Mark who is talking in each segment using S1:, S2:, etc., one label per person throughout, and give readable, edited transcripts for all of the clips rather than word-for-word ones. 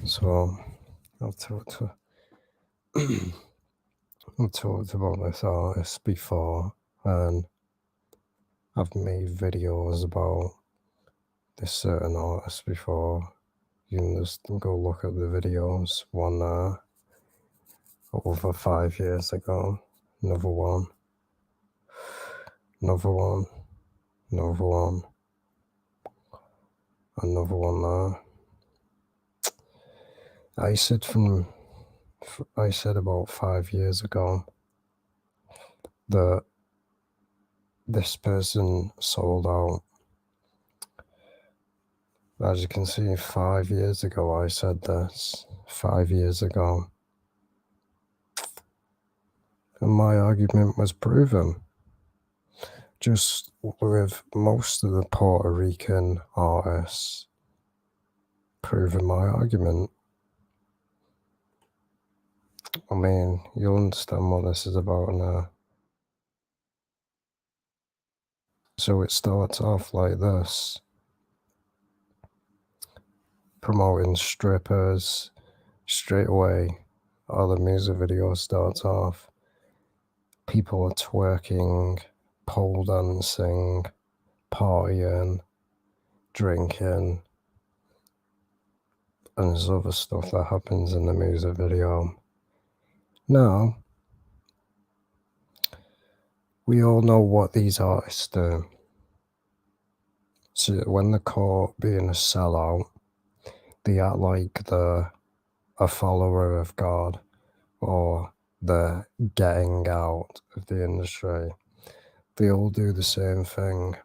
S1: So I've talked I've talked about this artist before, and I've made videos about this certain artist before. You can just go look at the videos. One over 5 years ago, another one, another one, another one, another one there. I said about 5 years ago that this person sold out. As you can see, 5 years ago I said this. 5 years ago. And my argument was proven. Just with most of the Puerto Rican artists proving my argument. I mean, you'll understand what this is about now. So it starts off like this. Promoting strippers straight away. All the music video starts off. People are twerking, pole dancing, partying, drinking, and there's other stuff that happens in the music video. Now, we all know what these artists do. So when they're caught being a sellout, they act like they're a follower of God, or they're getting out of the industry. They all do the same thing.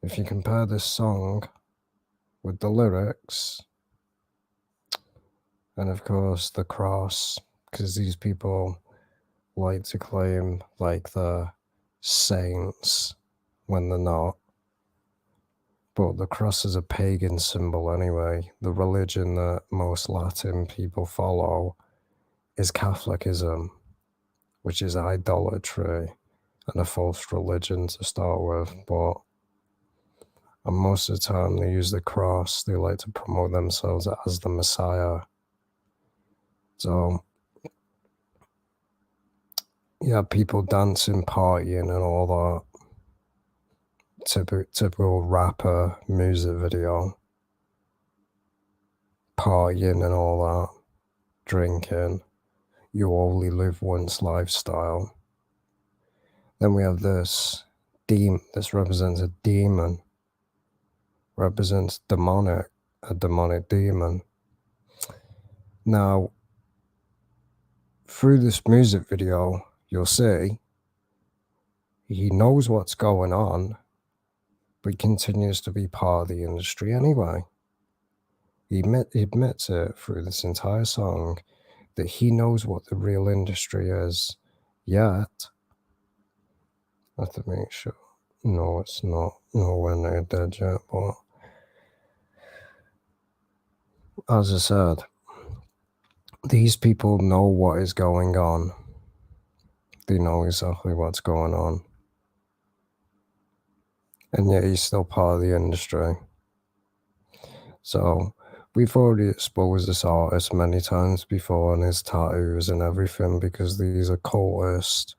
S1: If you compare this song with the lyrics, and of course the cross, because these people like to claim like they're saints when they're not. But the cross is a pagan symbol anyway. The religion that most Latin people follow is Catholicism, which is idolatry and a false religion to start with. And most of the time they use the cross. They like to promote themselves as the Messiah. So yeah, people dancing, partying and all that. Typical rapper music video. Partying and all that. Drinking. You only live once lifestyle. Then we have this. This represents a demon. Represents demonic. A demonic demon. Now, through this music video, you'll see he knows what's going on, but continues to be part of the industry anyway. He admits it through this entire song that he knows what the real industry is, yet, I have to make sure, no, it's not nowhere near dead yet, but as I said, these people know what is going on. They know exactly what's going on. And yet he's still part of the industry. So we've already exposed this artist many times before and his tattoos and everything because these are cultists.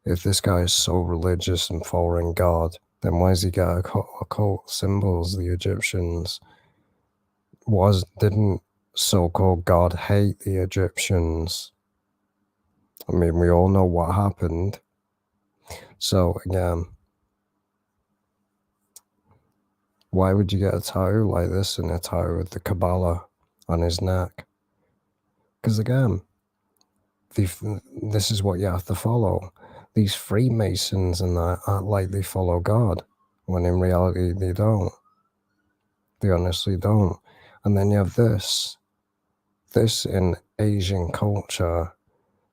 S1: If this guy is so religious and following God, then why does he get occult symbols? The Egyptians didn't so-called God hate the Egyptians? I mean, we all know what happened. So again, why would you get a tattoo like this and a tattoo with the Kabbalah on his neck? Because again, this is what you have to follow. These Freemasons and that act like they follow God, when in reality they don't. They honestly don't. And then you have this. This in Asian culture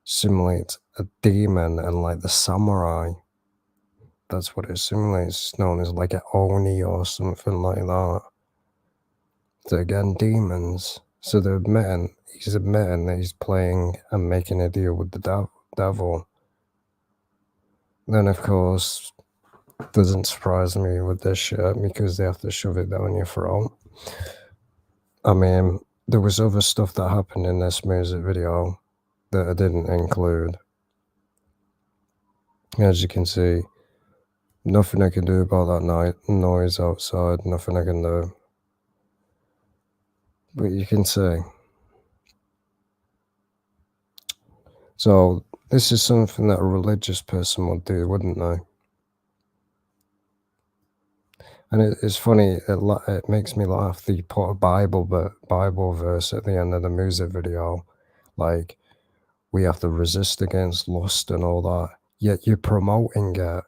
S1: simulates a demon and like the samurai. That's what it simulates. It's known as like an Oni or something like that. So again, demons. So he's admitting that he's playing and making a deal with the devil. Then, of course, doesn't surprise me with this shit because they have to shove it down your throat. I mean, there was other stuff that happened in this music video that I didn't include. As you can see, nothing I can do about that noise outside, nothing I can do. But you can see. So, this is something that a religious person would do, wouldn't they? And it's funny, it makes me laugh that you put a Bible verse at the end of the music video, like, we have to resist against lust and all that, yet you're promoting it.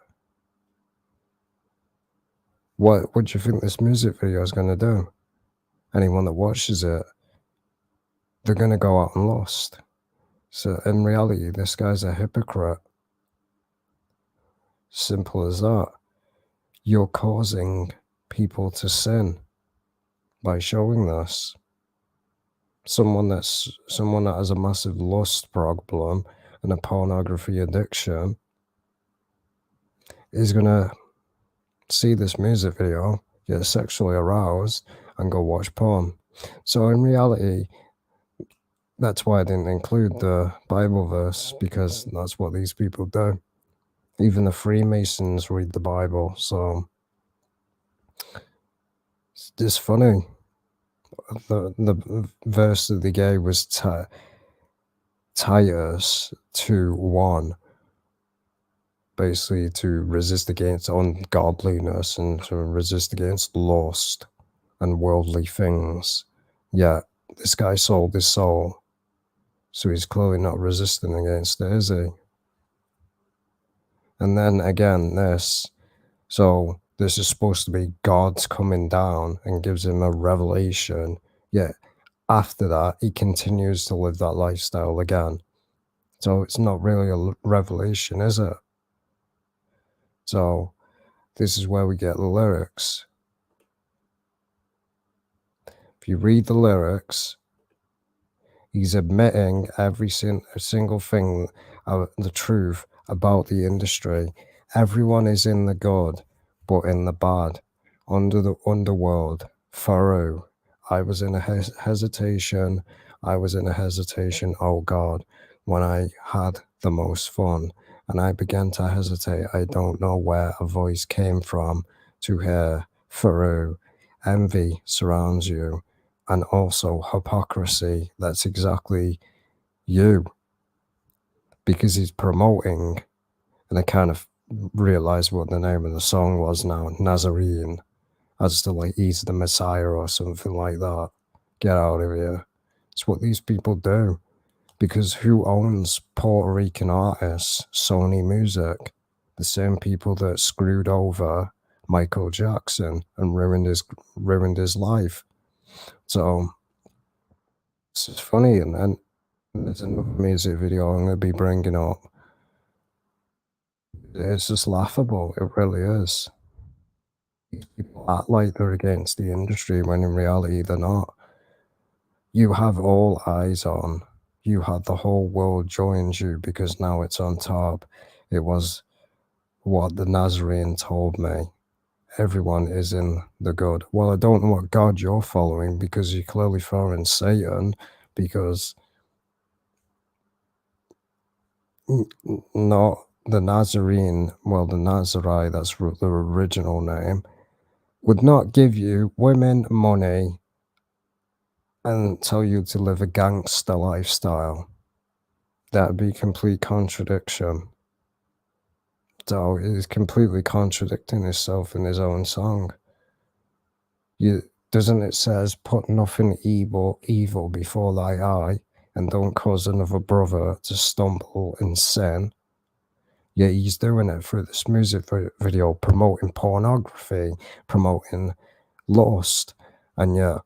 S1: What do you think this music video is going to do? Anyone that watches it, they're going to go out and lust. So in reality, this guy's a hypocrite. Simple as that. You're causing people to sin by showing this. Someone that has a massive lust problem and a pornography addiction is going to see this music video, get sexually aroused, and go watch porn. So in reality, that's why I didn't include the Bible verse, because that's what these people do. Even the Freemasons read the Bible, so it's just funny. The verse that they gave was Titus 2:1, basically to resist against ungodliness and to resist against lust and worldly things. Yet this guy sold his soul, so he's clearly not resisting against it, is he? And then again, this. So this is supposed to be God's coming down and gives him a revelation. Yet after that, he continues to live that lifestyle again. So it's not really a revelation, is it? So this is where we get the lyrics. If you read the lyrics, he's admitting every single thing, the truth about the industry. Everyone is in the good, but in the bad. Under the underworld, Farruko. I was in a hesitation. I was in a hesitation, oh God, when I had the most fun. And I began to hesitate. I don't know where a voice came from to hear Farruko. Envy surrounds you. And also hypocrisy. That's exactly you. Because he's promoting, and I kind of realized what the name of the song was now, Nazarene, as to like he's the Messiah or something like that. Get out of here. It's what these people do. Because who owns Puerto Rican artists? Sony Music. The same people that screwed over Michael Jackson and ruined his life. So this is funny, and then there's another music video I'm going to be bringing up. It's just laughable. It really is. People act like they're against the industry when in reality they're not. You have all eyes on. You had the whole world joins you because now it's on top. It was what the Nazarene told me. Everyone is in the good. Well, I don't know what God you're following because you're clearly following Satan, because not the Nazarene, well, the Nazarite, that's the original name, would not give you women, money, and tell you to live a gangster lifestyle. That'd be complete contradiction. So he's completely contradicting himself in his own song. Doesn't it says, put nothing evil before thy eye, and don't cause another brother to stumble in sin? Yeah, he's doing it through this music video, promoting pornography, promoting lust, and yeah,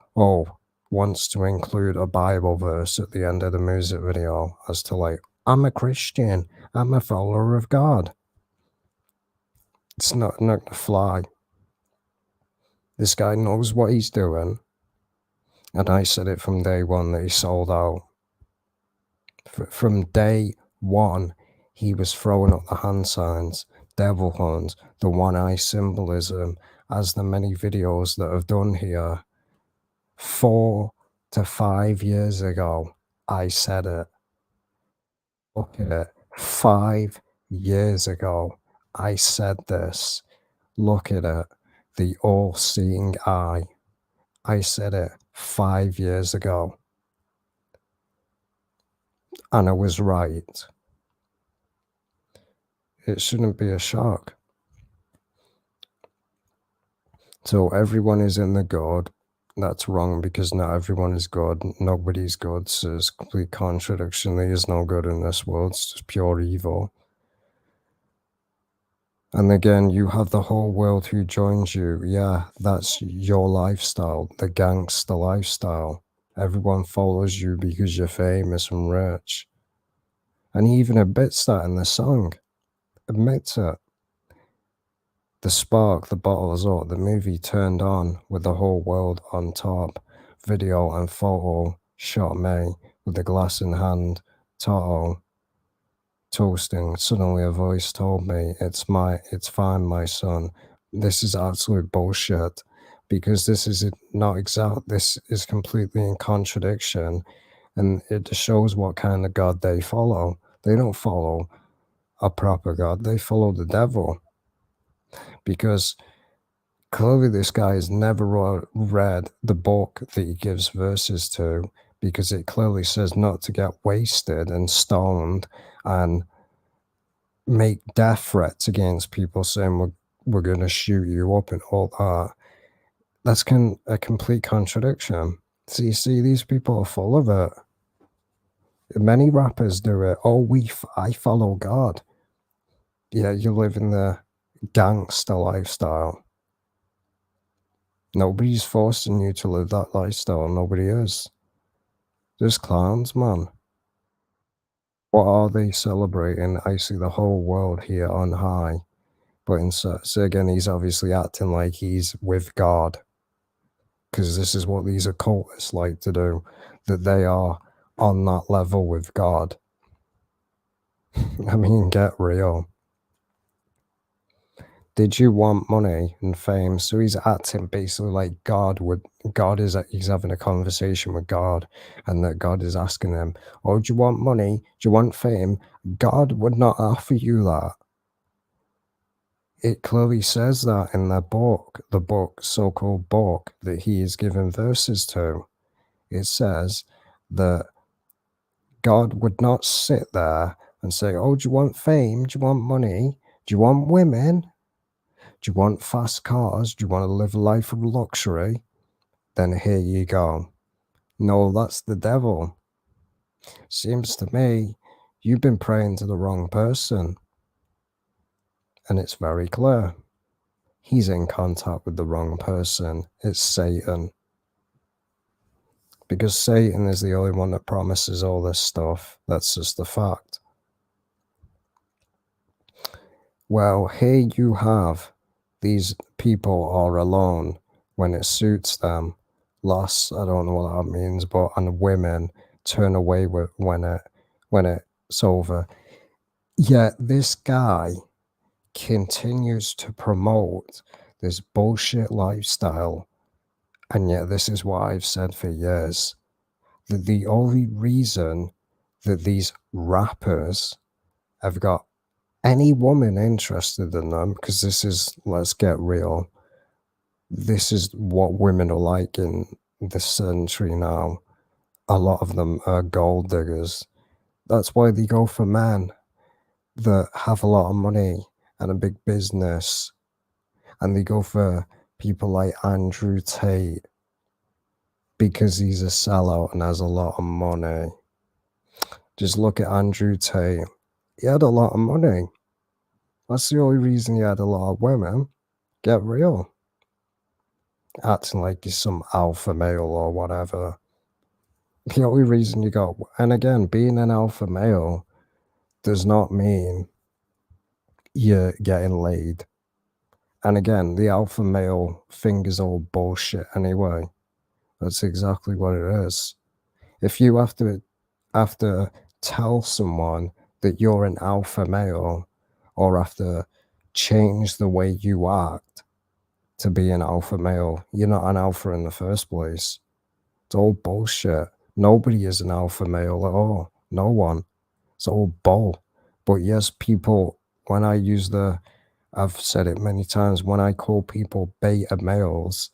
S1: wants to include a Bible verse at the end of the music video as to like, I'm a Christian, I'm a follower of God. It's not gonna fly. This guy knows what he's doing, And I said it from day one that he sold out. From day one, he was throwing up the hand signs, devil horns, the one eye symbolism, as the many videos that I've done here. 4 to 5 years ago, I said it. Look at it. 5 years ago, I said this. Look at it. The all seeing eye. I said it 5 years ago. And I was right. It shouldn't be a shock. So everyone is in the good. That's wrong because not everyone is good. Nobody's good. So it's complete contradiction. There is no good in this world. It's just pure evil. And again, you have the whole world who joins you. Yeah, that's your lifestyle, the gangster lifestyle. Everyone follows you because you're famous and rich. And he even admits that in the song. Admits it. The spark, the bottles up, the movie turned on with the whole world on top. Video and photo shot me with the glass in hand. Toto toasting. Suddenly a voice told me, it's fine, my son. This is absolute bullshit because this is not exact. This is completely in contradiction, and it just shows what kind of God they follow. They don't follow a proper God. They follow the devil because clearly this guy has never read the book that he gives verses to because it clearly says not to get wasted and stoned and make death threats against people saying we're going to shoot you up and all that. That's a complete contradiction. So you see, these people are full of it. Many rappers do it. Oh, I follow God. Yeah, you live in the gangster lifestyle. Nobody's forcing you to live that lifestyle. Nobody is. Just clowns, man. What are they celebrating? I see the whole world here on high. But so again, he's obviously acting like he's with God. Because this is what these occultists like to do, that they are on that level with God. I mean, get real. Did you want money and fame? So he's acting basically like he's having a conversation with God, and that God is asking him, oh, do you want money? Do you want fame? God would not offer you that. It clearly says that in the book, so-called book, that he is giving verses to. It says that God would not sit there and say, oh, do you want fame? Do you want money? Do you want women? Do you want fast cars? Do you want to live a life of luxury? Then here you go. No, that's the devil. Seems to me you've been praying to the wrong person. And it's very clear. He's in contact with the wrong person. It's Satan. Because Satan is the only one that promises all this stuff. That's just the fact. Well, here you have these people are alone when it suits them. Loss, I don't know what that means, but and women turn away when it's over. Yet this guy continues to promote this bullshit lifestyle, and yet this is what I've said for years. That the only reason that these rappers have got any woman interested in them, because this is, let's get real, this is what women are like in this century now. A lot of them are gold diggers. That's why they go for men that have a lot of money and a big business. And they go for people like Andrew Tate because he's a sellout and has a lot of money. Just look at Andrew Tate. He had a lot of money. That's the only reason he had a lot of women. Get real. Acting like he's some alpha male or whatever. The only reason you got, and again, being an alpha male does not mean you're getting laid. And again, the alpha male thing is all bullshit anyway. That's exactly what it is. If you have to tell someone that you're an alpha male or have to change the way you act to be an alpha male, you're not an alpha in the first place. It's all bullshit. Nobody is an alpha male at all. No one. It's all bull. But yes, people, when I use I've said it many times, when I call people beta males,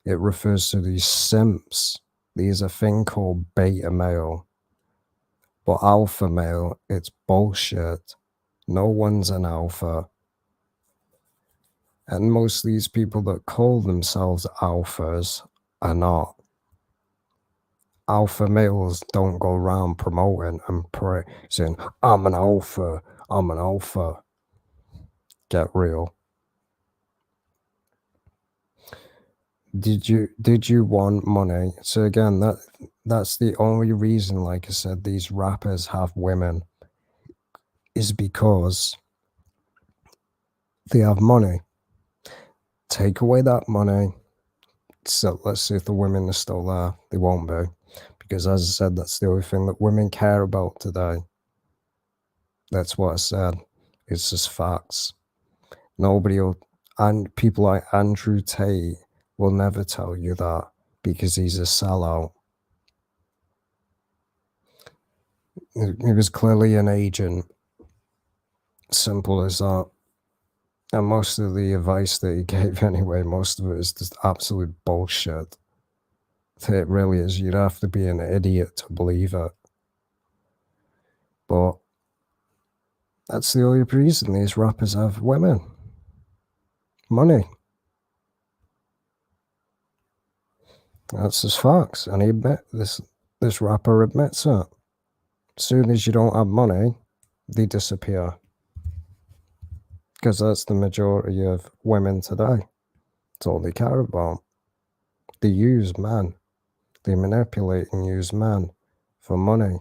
S1: it refers to these simps. There's a thing called beta male. But alpha male, it's bullshit. No one's an alpha. And most of these people that call themselves alphas are not. Alpha males don't go around promoting and saying, I'm an alpha, I'm an alpha. Get real. Did you want money? So again, that's the only reason, like I said, these rappers have women is because they have money. Take away that money. So let's see if the women are still there. They won't be. Because as I said, that's the only thing that women care about today. That's what I said. It's just facts. Nobody will, and people like Andrew Tate will never tell you that because he's a sellout. He was clearly an agent. Simple as that. And most of the advice that he gave anyway, most of it is just absolute bullshit. It really is. You'd have to be an idiot to believe it. But that's the only reason these rappers have women. Money. That's just facts. And this rapper admits it. As soon as you don't have money, they disappear. Because that's the majority of women today. That's all they care about. They use men. They manipulate and use men for money.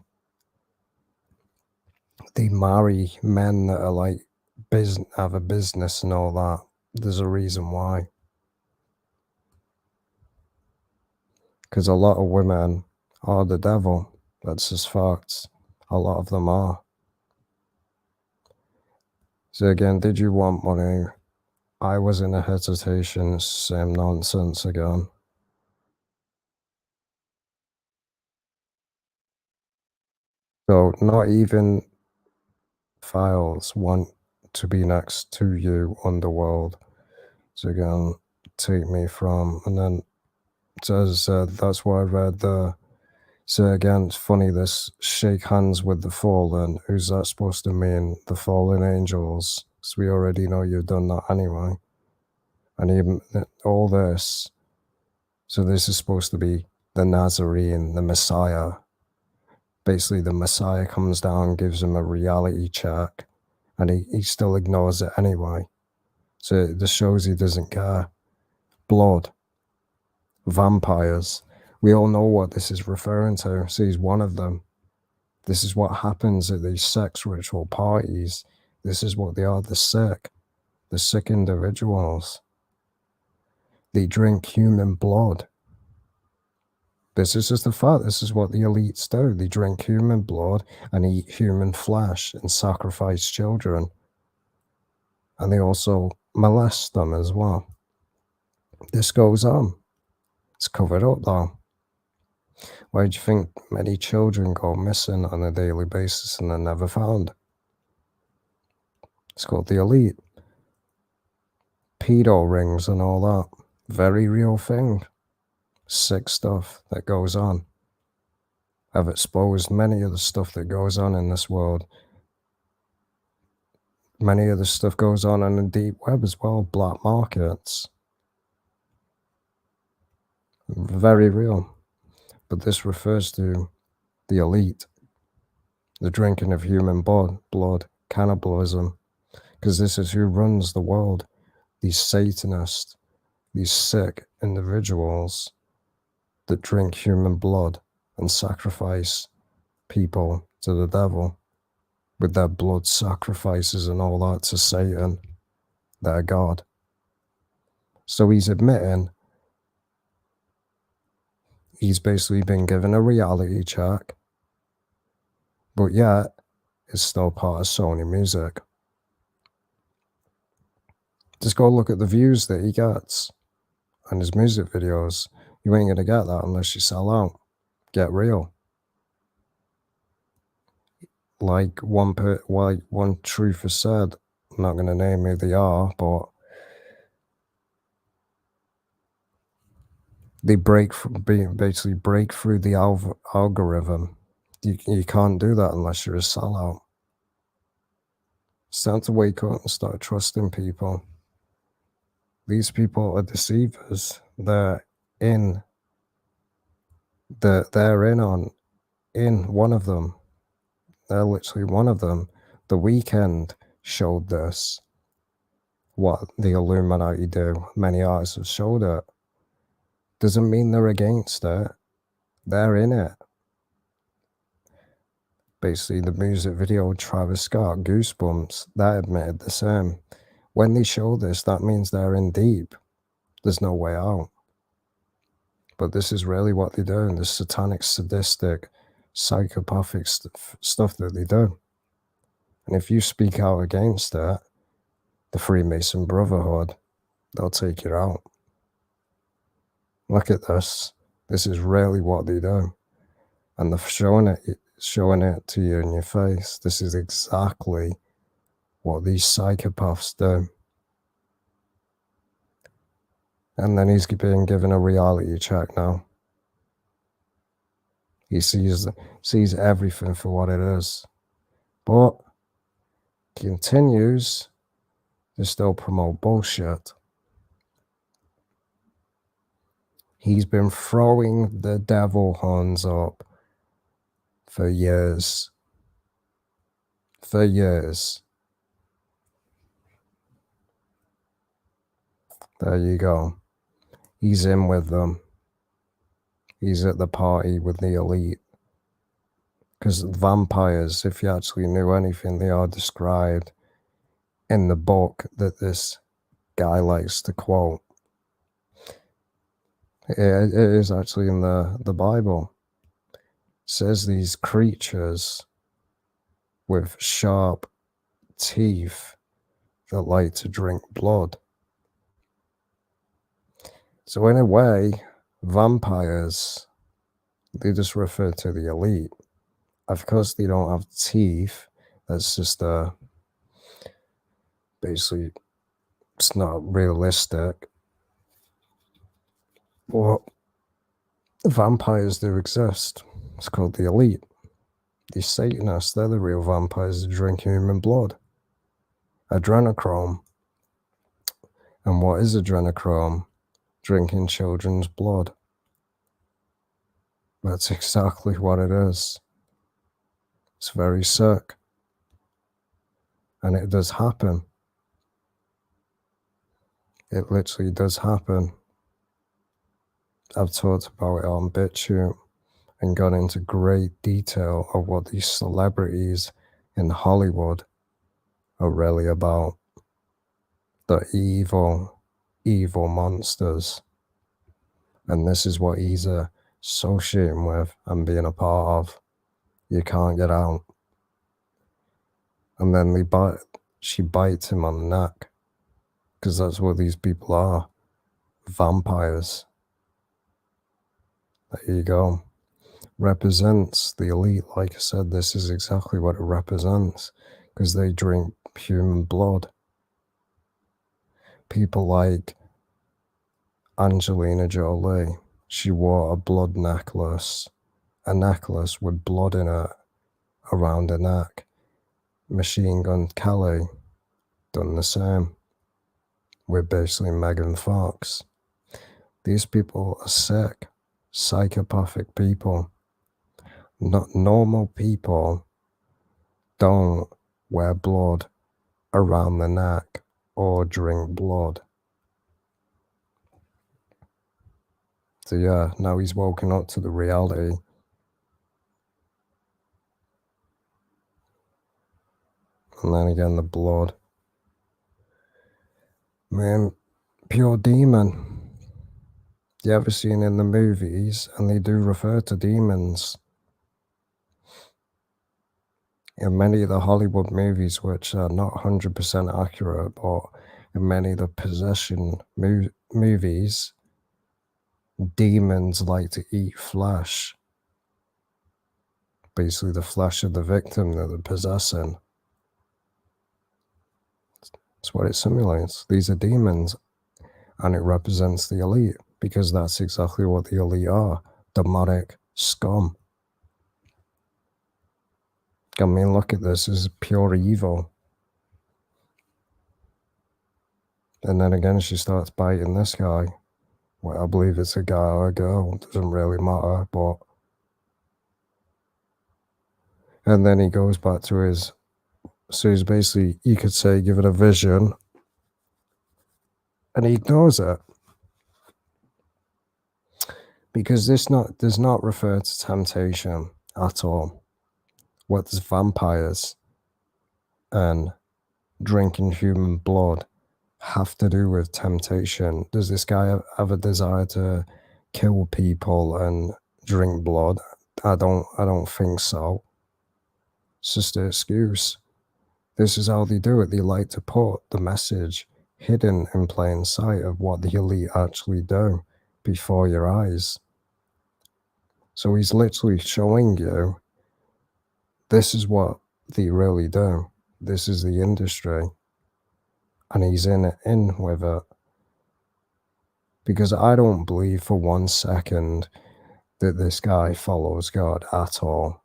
S1: They marry men that are like have a business and all that. There's a reason why. Because a lot of women are the devil. That's just facts. A lot of them are. So again, did you want money? I was in a hesitation. Same nonsense again. So not even files want to be next to you on the world. So again, take me from, and then so as I said, that's why I read the. So again, it's funny, this shake hands with the fallen. Who's that supposed to mean? The fallen angels. So we already know you've done that anyway. And even all this. So this is supposed to be the Nazarene, the Messiah. Basically, the Messiah comes down, gives him a reality check, and he still ignores it anyway. So this shows he doesn't care. Blood. Vampires. We all know what this is referring to. So he's one of them. This is what happens at these sex ritual parties. This is what they are, the sick individuals. They drink human blood. This is just a fact. This is what the elites do. They drink human blood and eat human flesh and sacrifice children. And they also molest them as well. This goes on. It's covered up though. Why do you think many children go missing on a daily basis and they're never found? It's called the elite. Pedo rings and all that. Very real thing. Sick stuff that goes on. I've exposed many of the stuff that goes on in this world. Many of the stuff goes on in the deep web as well. Black markets. Very real. But this refers to the elite. The drinking of human blood, cannibalism. Because this is who runs the world. These Satanists, these sick individuals that drink human blood and sacrifice people to the devil with their blood sacrifices and all that to Satan, their God. So he's admitting He's basically been given a reality check, but yet it's still part of Sony Music. Just go look at the views that he gets on his music videos. You ain't gonna get that unless you sell out. Get real. Like one truther said, I'm not gonna name who they are, but they basically break through the algorithm. You can't do that unless you're a sellout. It's time to wake up and start trusting people. These people are deceivers. They're in one of them. They're literally one of them. The Weeknd showed this. What the Illuminati do. Many artists have showed it. Doesn't mean they're against it. They're in it. Basically, the music video Travis Scott, Goosebumps, that admitted the same. When they show this, that means they're in deep. There's no way out. But this is really what they do, and the satanic, sadistic, psychopathic stuff that they do. And if you speak out against it, the Freemason Brotherhood, they'll take you out. Look at this. This is really what they do. And they're showing it to you in your face. This is exactly what these psychopaths do. And then he's being given a reality check now. He sees everything for what it is. But continues to still promote bullshit. He's been throwing the devil horns up for years. For years. There you go. He's in with them. He's at the party with the elite. Because vampires, if you actually knew anything, they are described in the book that this guy likes to quote. It is actually in the Bible. It says these creatures with sharp teeth that like to drink blood. So in a way, vampires, they just refer to the elite. Of course, they don't have teeth. That's just basically, it's not realistic. But vampires do exist. It's called the elite. These Satanists, they're the real vampires that drink human blood. Adrenochrome. And what is adrenochrome? Drinking children's blood. That's exactly what it is. It's very sick. And it does happen. It literally does happen. I've talked about it on BitChute and gone into great detail of what these celebrities in Hollywood are really about. The evil, evil monsters. And this is what he's associating with and being a part of. You can't get out. And then she bites him on the neck. Because that's what these people are. Vampires. There you go. Represents the elite. Like I said, this is exactly what it represents. Because they drink human blood. People like Angelina Jolie. She wore a blood necklace. A necklace with blood in it around her neck. Machine Gun Kelly done the same. With basically Megan Fox. These people are sick. Psychopathic people. Not normal people don't wear blood around the neck or drink blood. So yeah, now he's woken up to the reality. And then again, the blood. Man, pure demon. You ever seen in the movies, and they do refer to demons in many of the Hollywood movies, which are not 100% accurate, but in many of the possession movies, demons like to eat flesh, basically the flesh of the victim that they're possessing. That's what it simulates. These are demons, and it represents the elite, because that's exactly what the elite are, demonic scum. I mean, look at this, this is pure evil. And then again, she starts biting this guy. Well, I believe it's a guy or a girl, it doesn't really matter, but... And then he goes back to his... So he's basically, you could say, given a vision, and he ignores it. Because this does not refer to temptation at all. What does vampires and drinking human blood have to do with temptation? Does this guy have a desire to kill people and drink blood? I don't think so. It's just an excuse. This is how they do it. They like to put the message hidden in plain sight of what the elite actually do before your eyes. So he's literally showing you, this is what they really do. This is the industry. And he's in with it. Because I don't believe for 1 second that this guy follows God at all.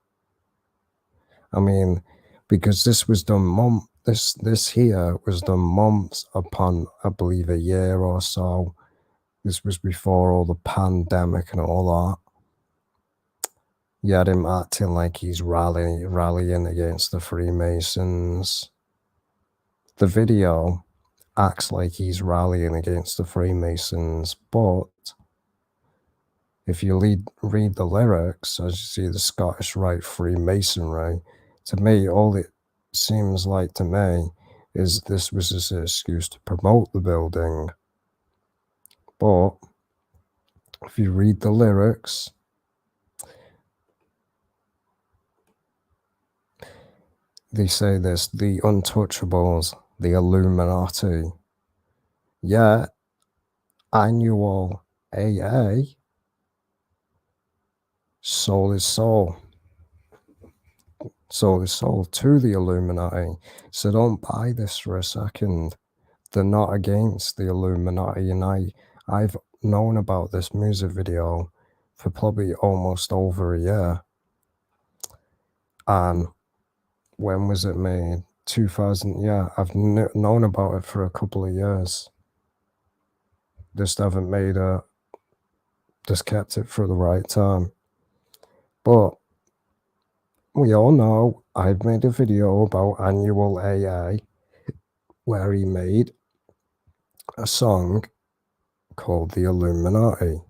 S1: I mean, because this was done this here was done months upon, I believe, a year or so. This was before all the pandemic and all that. You had him acting like he's rallying against the Freemasons. The video acts like he's rallying against the Freemasons, but if you read the lyrics, as you see the Scottish Rite Freemasonry, to me, all it seems like to me is this was just an excuse to promote the building. But if you read the lyrics, they say this, the untouchables, the Illuminati. Yeah, annual AA, soul is soul. Soul is soul to the Illuminati. So don't buy this for a second. They're not against the Illuminati, and I've known about this music video for probably almost over a year. And when was it made? 2000, yeah, I've known about it for a couple of years. Just haven't just kept it for the right time. But we all know I've made a video about annual AA where he made a song called The Illuminati.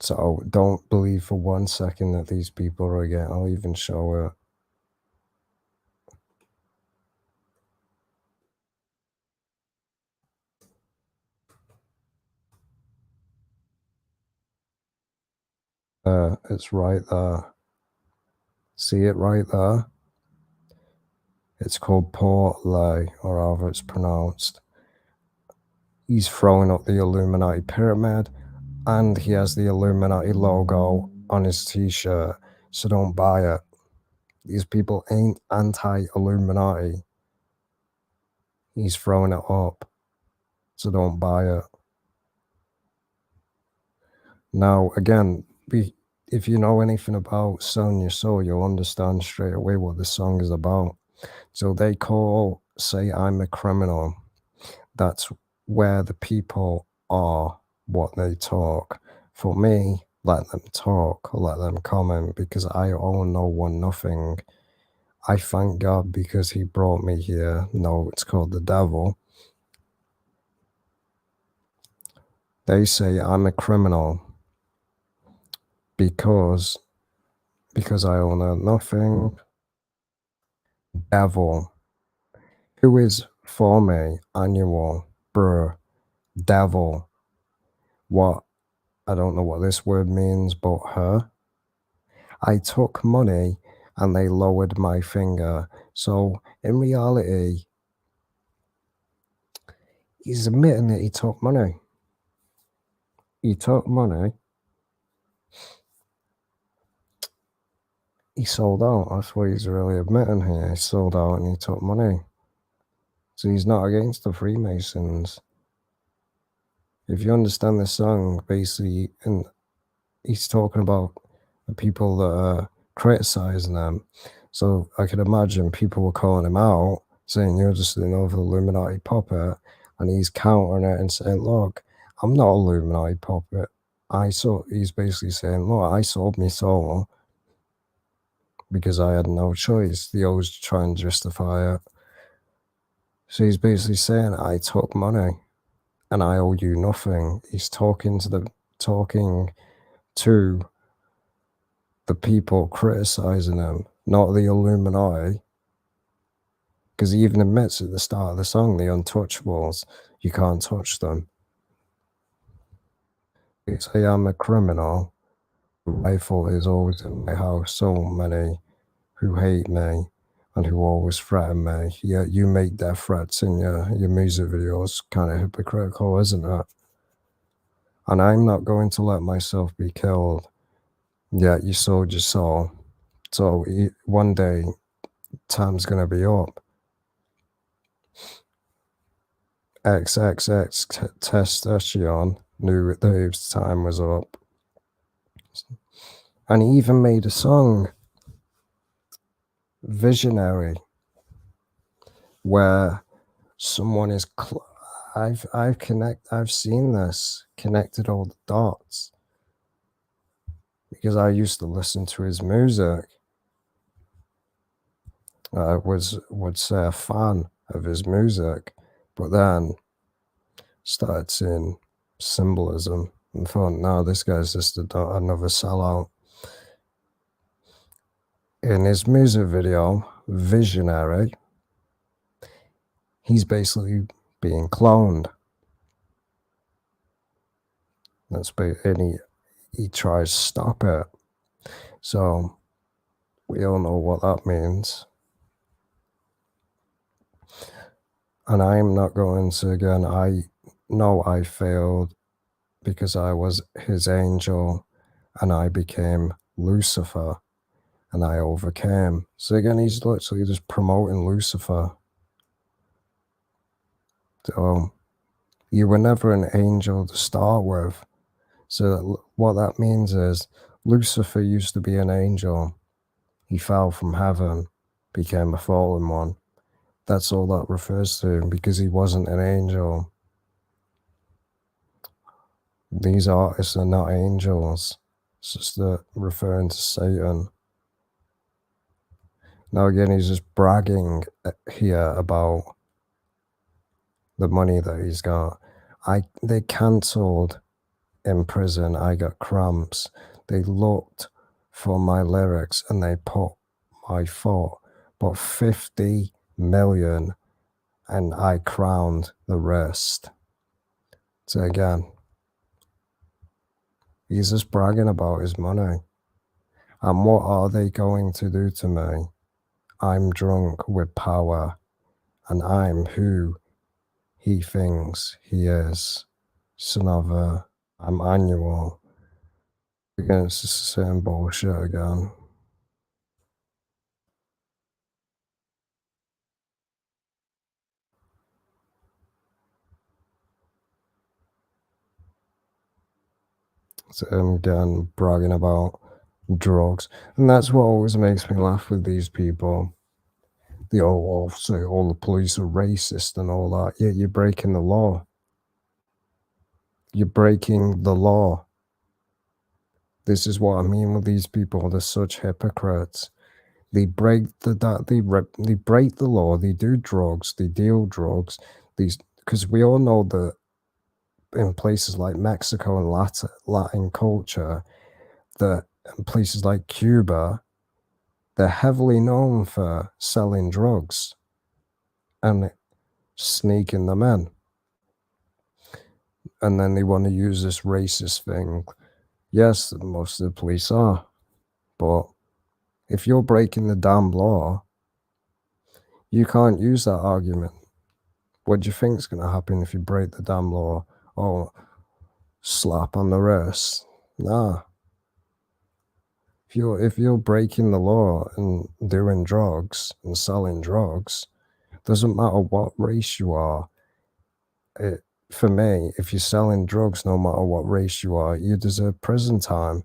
S1: So don't believe for 1 second that these people are again. I'll even show it. It's right there. See it right there? It's called Portley, or however it's pronounced. He's throwing up the Illuminati pyramid, and he has the Illuminati logo on his t-shirt, so don't buy it. These people ain't anti-Illuminati. He's throwing it up, so don't buy it. Now, again, if you know anything about selling your soul, you'll understand straight away what the song is about. So they say I'm a criminal. That's where the people are, what they talk. For me, let them talk, let them comment, because I owe no one nothing. I thank God because he brought me here. No, it's called the devil. They say I'm a criminal because I own nothing. Devil. Who is for me? Annual. Bruh. Devil. what I don't know what this word means, but her. I took money and they lowered my finger. So in reality, he's admitting that he took money. He took money. He sold out. That's what he's really admitting here. He sold out and he took money. So he's not against the Freemasons. If you understand the song, basically, and he's talking about the people that are criticizing them. So I can imagine people were calling him out, saying you're just another Illuminati puppet, and he's countering it and saying, "Look, I'm not a Illuminati puppet. He's basically saying, look, I sold my soul because I had no choice. They always try and justify it. So he's basically saying, I took money and I owe you nothing. He's talking to the people criticizing him, not the Illuminati. Because he even admits at the start of the song, the untouchables, you can't touch them. He say, I'm a criminal. Rifle is always in my house. So many who hate me and who always threaten me. Yeah, you make death threats in your music videos. Kind of hypocritical, isn't it? And I'm not going to let myself be killed. Yeah, you sold your soul. So one day, time's gonna be up. XXX Testosterone knew that his time was up. And he even made a song, Visionary, where someone is I've seen this, connected all the dots, because I used to listen to his music. I would say a fan of his music, but then started seeing symbolism and thought, no, this guy's just another sellout. In his music video, Visionary, he's basically being cloned. And he tries to stop it. So we all know what that means. And I'm not going to, again, I know I failed because I was his angel and I became Lucifer and I overcame. So again, he's literally just promoting Lucifer. So you were never an angel to start with. So what that means is Lucifer used to be an angel. He fell from heaven, became a fallen one. That's all that refers to because he wasn't an angel. These artists are not angels. It's just referring to Satan. Now again, he's just bragging here about the money that he's got. They cancelled in prison. I got cramps. They looked for my lyrics and they put my foot, but 50 million, and I crowned the rest. So again, he's just bragging about his money. And what are they going to do to me? I'm drunk with power, and I'm who he thinks he is. Son of a, I'm annual. Again, it's just the same bullshit again. So again, bragging about drugs. And that's what always makes me laugh with these people. They all say all the police are racist and all that. Yeah, you're breaking the law. You're breaking the law. This is what I mean with these people. They're such hypocrites. They break they break the law. They do drugs. They deal drugs. These because we all know that in places like Mexico and Latin culture, that in places like Cuba, they're heavily known for selling drugs and sneaking them in. And then they want to use this racist thing. Yes, most of the police are, but if you're breaking the damn law, you can't use that argument. What do you think is going to happen if you break the damn law? Oh, slap on the wrist. Nah. If you're breaking the law and doing drugs and selling drugs, doesn't matter what race you are. For me, if you're selling drugs, no matter what race you are, you deserve prison time.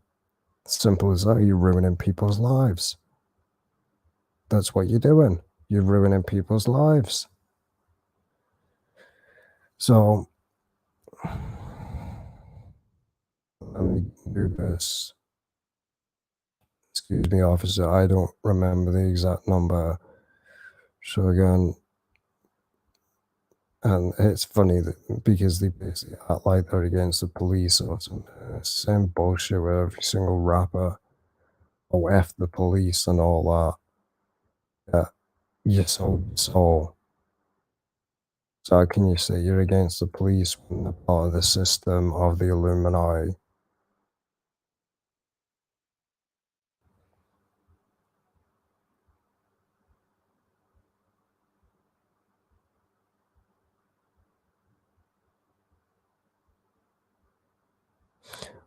S1: Simple as that. You're ruining people's lives. That's what you're doing. You're ruining people's lives. So, let me do this. Excuse me, officer. I don't remember the exact number. So again, and it's funny that because they basically act like they're against the police or something. Same bullshit with every single rapper. Oh, F the police and all that. Yeah. You're so how can you say you're against the police when they're part of the system of the Illuminati?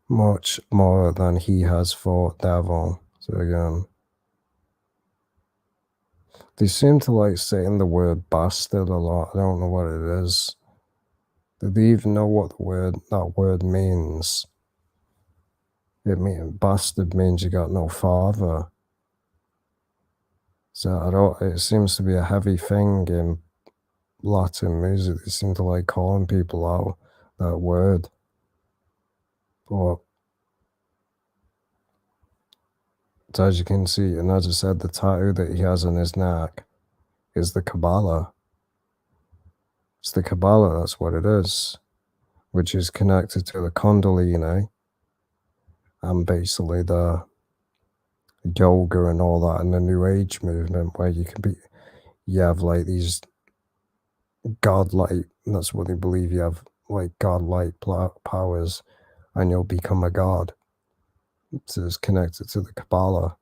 S1: Much more than he has fought devil. So again, they seem to like saying the word bastard a lot. I don't know what it is. Do they even know what that word means? Bastard means you got no father. So it seems to be a heavy thing in Latin music. They seem to like calling people out that word. But as you can see, and as I said, the tattoo that he has on his neck is the Kabbalah. It's the Kabbalah, that's what it is, which is connected to the Kundalini and basically the yoga and all that and the New Age movement where you have like these godlike, that's what they believe, you have like godlike powers and you'll become a god. So it's connected to the Kabbalah.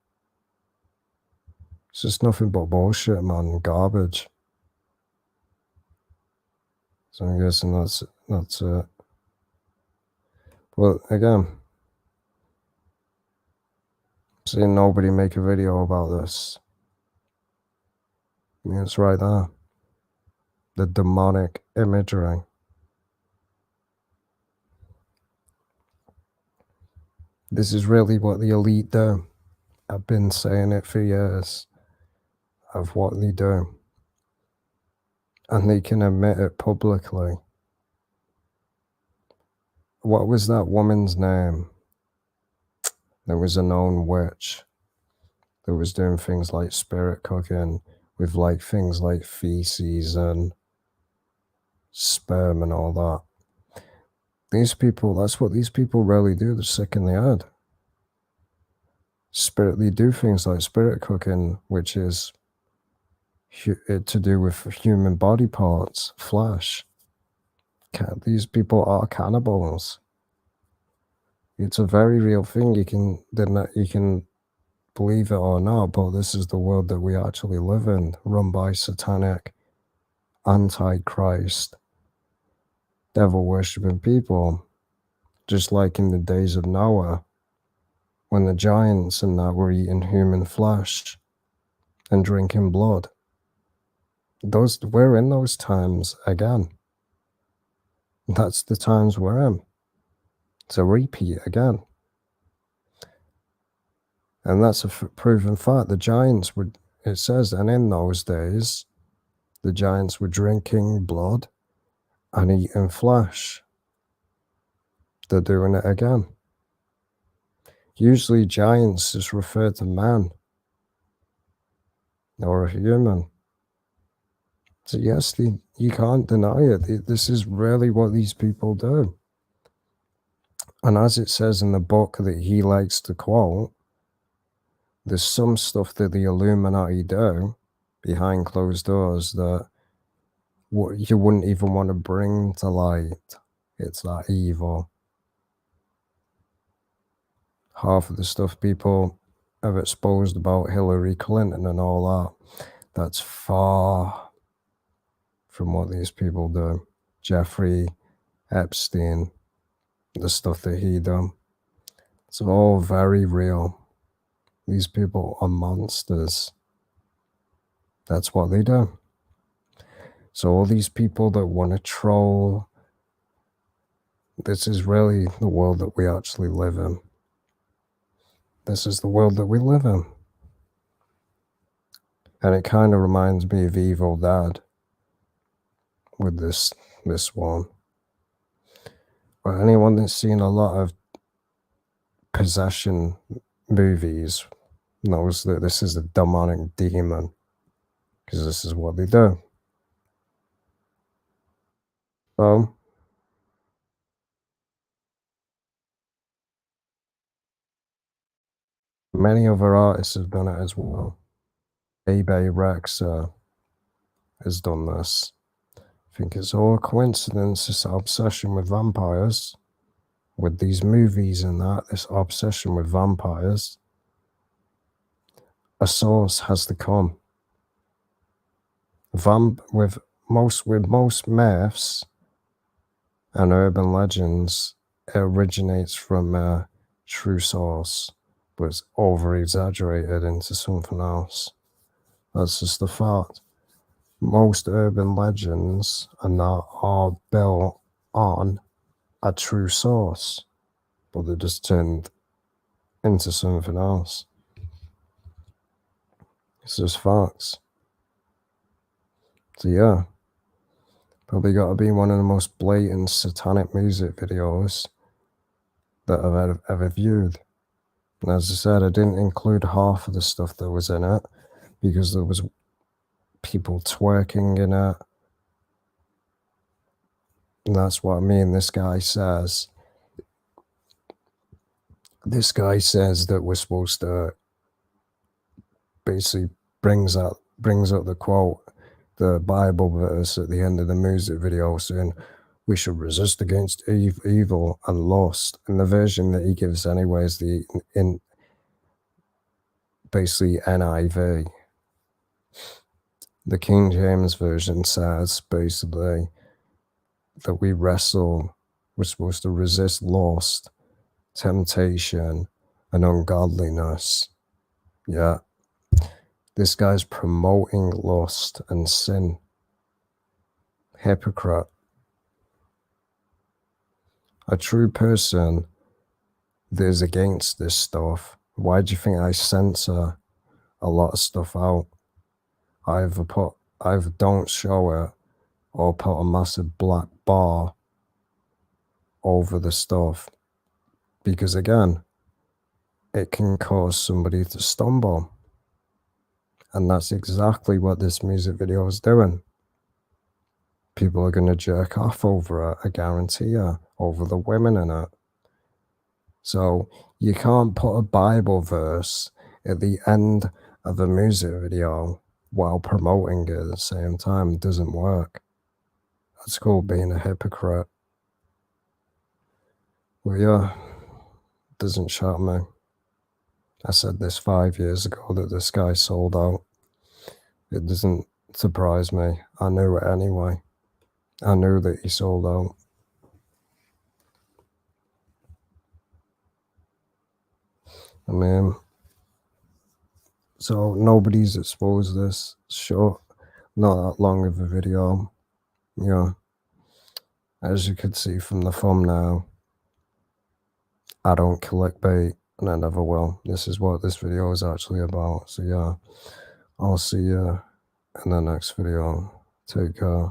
S1: It's just nothing but bullshit, man, garbage. So I'm guessing that's it. But again, seeing nobody make a video about this. I mean, it's right there. The demonic imagery. This is really what the elite do. I've been saying it for years of what they do. And they can admit it publicly. What was that woman's name? There was a known witch that was doing things like spirit cooking with like things like feces and sperm and all that. These people, that's what these people really do. They're sick in the head. They do things like spirit cooking, which is to do with human body parts, flesh. These people are cannibals. It's a very real thing. You can believe it or not, but this is the world that we actually live in, run by satanic, antichrist, devil worshipping people, just like in the days of Noah, when the giants and that were eating human flesh and drinking blood. We're in those times again. That's the times we're in. It's a repeat again. And that's a proven fact. The giants it says, and in those days, the giants were drinking blood and eating flesh. They're doing it again. Usually giants is referred to man or a human. So yes, you can't deny it. This is really what these people do. And as it says in the book that he likes to quote, there's some stuff that the Illuminati do behind closed doors that you wouldn't even want to bring to light. It's that evil. Half of the stuff people have exposed about Hillary Clinton and all that, that's far from what these people do. Jeffrey Epstein, the stuff that he done, it's all very real. These people are monsters. That's what they do. So all these people that want to troll, this is really the world that we actually live in. This is the world that we live in. And it kind of reminds me of Evil Dad with this one. But anyone that's seen a lot of possession movies knows that this is a demonic demon, because this is what they do. So many other artists have done it as well. eBay Rex has done this. I think it's all a coincidence, this obsession with vampires, with these movies and that, this obsession with vampires. A source has to come. With most myths and urban legends, it originates from a true source, but it's over exaggerated into something else. That's just the fact. Most urban legends are built on a true source, but they're just turned into something else. It's just facts. So yeah, probably got to be one of the most blatant satanic music videos that I've ever viewed. And as I said, I didn't include half of the stuff that was in it because there was people twerking in it. And that's what I mean. This guy says that we're supposed to basically brings up the quote, the Bible verse at the end of the music video saying we should resist against evil and lust. And the version that he gives anyway is basically NIV. The King James Version says basically that we're supposed to resist lust, temptation, and ungodliness. Yeah. This guy's promoting lust and sin. Hypocrite. A true person that is against this stuff. Why do you think I censor a lot of stuff out? I either don't show it or put a massive black bar over the stuff. Because again, it can cause somebody to stumble. And that's exactly what this music video is doing. People are going to jerk off over it, I guarantee you, over the women in it. So you can't put a Bible verse at the end of a music video while promoting it at the same time. It doesn't work. That's called being a hypocrite. Well, yeah, it doesn't shock me. I said this 5 years ago that this guy sold out. It doesn't surprise me. I knew it anyway. I knew that he sold out. I mean, so nobody's exposed this short, not that long of a video. Yeah. As you could see from the thumbnail, I don't clickbait and I never will. This is what this video is actually about. So yeah, I'll see you in the next video. Take care.